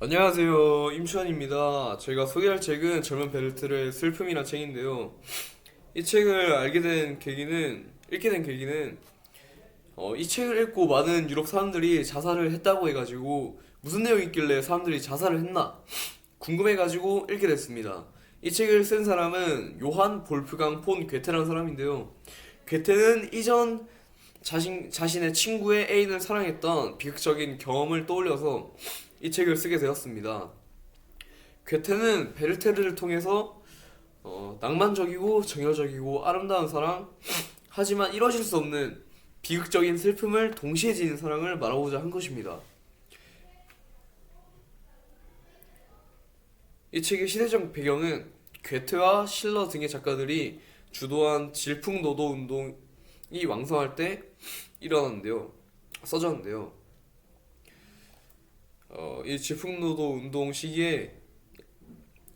안녕하세요. 임추환입니다. 제가 소개할 책은 젊은 베르트의 슬픔이란 책인데요. 이 책을 읽게 된 계기는, 이 책을 읽고 많은 유럽 사람들이 자살을 했다고 해가지고, 무슨 내용이 있길래 사람들이 자살을 했나? 궁금해가지고 읽게 됐습니다. 이 책을 쓴 사람은 요한 볼프강 폰 괴테라는 사람인데요. 괴테는 이전 자신의 친구의 애인을 사랑했던 비극적인 경험을 떠올려서 이 책을 쓰게 되었습니다. 괴테는 베르테르를 통해서 낭만적이고 정열적이고 아름다운 사랑, 하지만 이뤄질 수 없는 비극적인 슬픔을 동시에 지닌 사랑을 말하고자 한 것입니다. 이 책의 시대적 배경은 괴테와 실러 등의 작가들이 주도한 질풍노도 운동이 왕성할 때 일어났는데요. 써졌는데요. 이 질풍노도 운동 시기에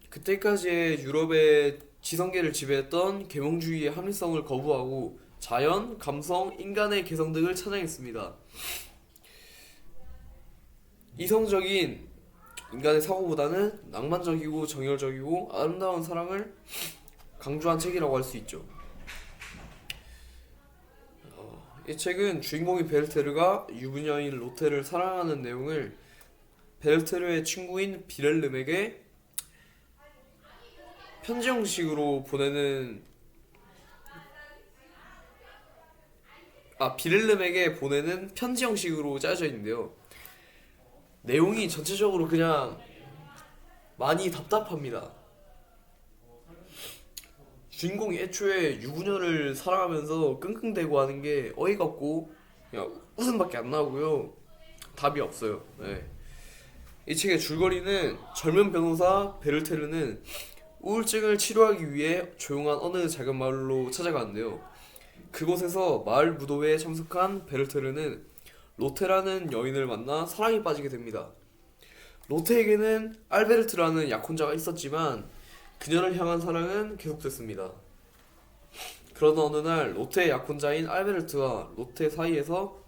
그때까지의 유럽의 지성계를 지배했던 계몽주의의 합리성을 거부하고 자연, 감성, 인간의 개성 등을 찬양했습니다. 이성적인 인간의 사고보다는 낭만적이고 정열적이고 아름다운 사랑을 강조한 책이라고 할 수 있죠. 이 책은 주인공인 베르테르가 유부녀인 로테를 사랑하는 내용을 베르테르의 친구인 편지 형식으로 보내는 비렐름에게 보내는 편지 형식으로 짜여져 있는데요. 내용이 전체적으로 그냥 많이 답답합니다. 주인공이 애초에 유부녀를 사랑하면서 끙끙대고 하는 게 어이가 없고 그냥 웃음밖에 안 나오고요. 답이 없어요. 네. 이 책의 줄거리는 젊은 변호사 베르테르는 우울증을 치료하기 위해 조용한 어느 작은 마을로 찾아가는데요. 그곳에서 마을 무도회에 참석한 베르테르는 로테라는 여인을 만나 사랑에 빠지게 됩니다. 로테에게는 알베르트라는 약혼자가 있었지만 그녀를 향한 사랑은 계속됐습니다. 그러던 어느 날 로테의 약혼자인 알베르트와 로테 사이에서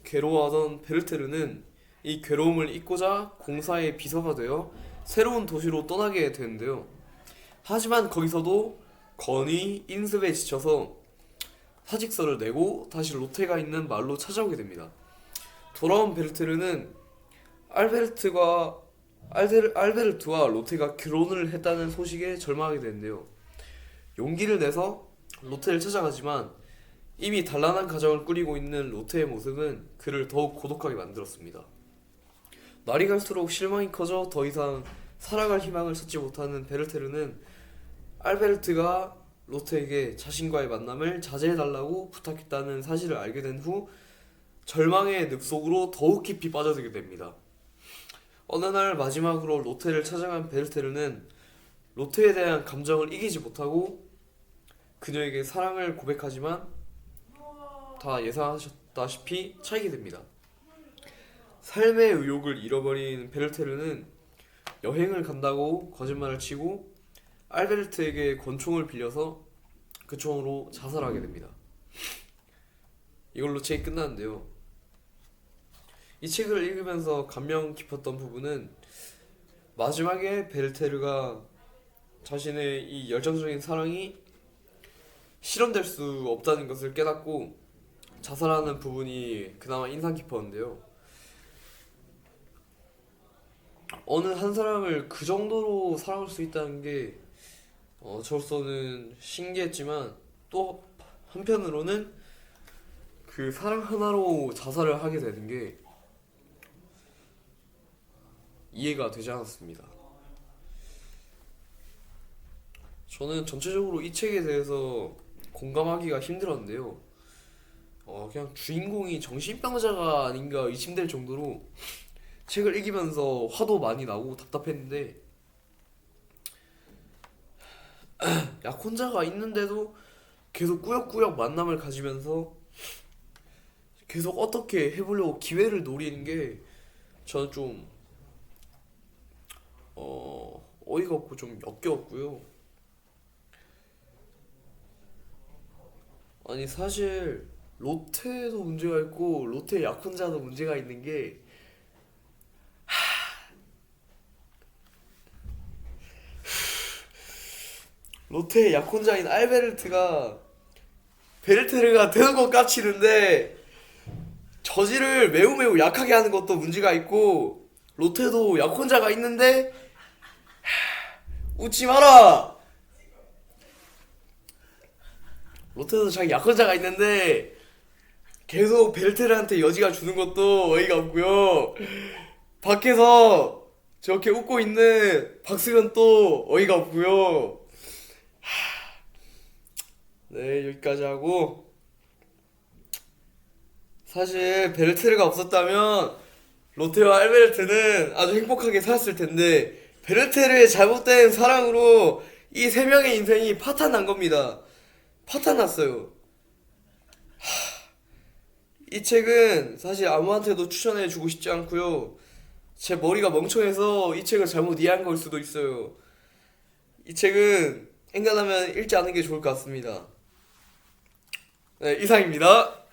괴로워하던 베르테르는 이 괴로움을 잊고자 공사의 비서가 되어 새로운 도시로 떠나게 되는데요. 하지만 거기서도 건의 인습에 지쳐서 사직서를 내고 다시 로테가 있는 마을로 찾아오게 됩니다. 돌아온 베르테르는 알베르트가 알베르트와 로테가 결혼을 했다는 소식에 절망하게 되는데요. 용기를 내서 로테를 찾아가지만 이미 단란한 가정을 꾸리고 있는 로테의 모습은 그를 더욱 고독하게 만들었습니다. 날이 갈수록 실망이 커져 더 이상 살아갈 희망을 찾지 못하는 베르테르는 알베르트가 로테에게 자신과의 만남을 자제해달라고 부탁했다는 사실을 알게 된 후 절망의 늪속으로 더욱 깊이 빠져들게 됩니다. 어느 날 마지막으로 로테를 찾아간 베르테르는 로테에 대한 감정을 이기지 못하고 그녀에게 사랑을 고백하지만 다 예상하셨다시피 차이게 됩니다. 삶의 의욕을 잃어버린 베르테르는 여행을 간다고 거짓말을 치고 알베르트에게 권총을 빌려서 그 총으로 자살하게 됩니다. 이걸로 책이 끝나는데요. 이 책을 읽으면서 감명 깊었던 부분은 마지막에 베르테르가 자신의 이 열정적인 사랑이 실현될 수 없다는 것을 깨닫고 자살하는 부분이 그나마 인상 깊었는데요. 어느 한 사람을 그 정도로 사랑할 수 있다는 게 저로서는 신기했지만 또 한편으로는 그 사랑 하나로 자살을 하게 되는 게 이해가 되지 않았습니다. 저는 전체적으로 이 책에 대해서 공감하기가 힘들었는데요. 그냥 주인공이 정신병자가 아닌가 의심될 정도로 책을 읽으면서 화도 많이 나고 답답했는데 약혼자가 있는데도 계속 꾸역꾸역 만남을 가지면서 계속 어떻게 해보려고 기회를 노리는 게 저는 좀 어이가 없고 좀 역겨웠고요. 아니 사실 롯데도 문제가 있고 롯데 약혼자도 문제가 있는 게 롯데의 약혼자인 알베르트가 베르테르가 대놓고 까치는데 저지를 매우 매우 약하게 하는 것도 문제가 있고, 롯데도 약혼자가 있는데 웃지 마라. 롯데도 자기 약혼자가 있는데 계속 베르테르한테 여지가 주는 것도 어이가 없고요. 밖에서 저렇게 웃고 있는 박수현 또 어이가 없고요. 네, 여기까지 하고, 사실 베르테르가 없었다면 롯데와 알베르트는 아주 행복하게 살았을 텐데, 베르테르의 잘못된 사랑으로 이 세 명의 인생이 파탄난 겁니다. 파탄났어요. 이 책은 사실 아무한테도 추천해주고 싶지 않고요. 제 머리가 멍청해서 이 책을 잘못 이해한 걸 수도 있어요. 이 책은 엔간하면 읽지 않는 게 좋을 것 같습니다. 네, 이상입니다.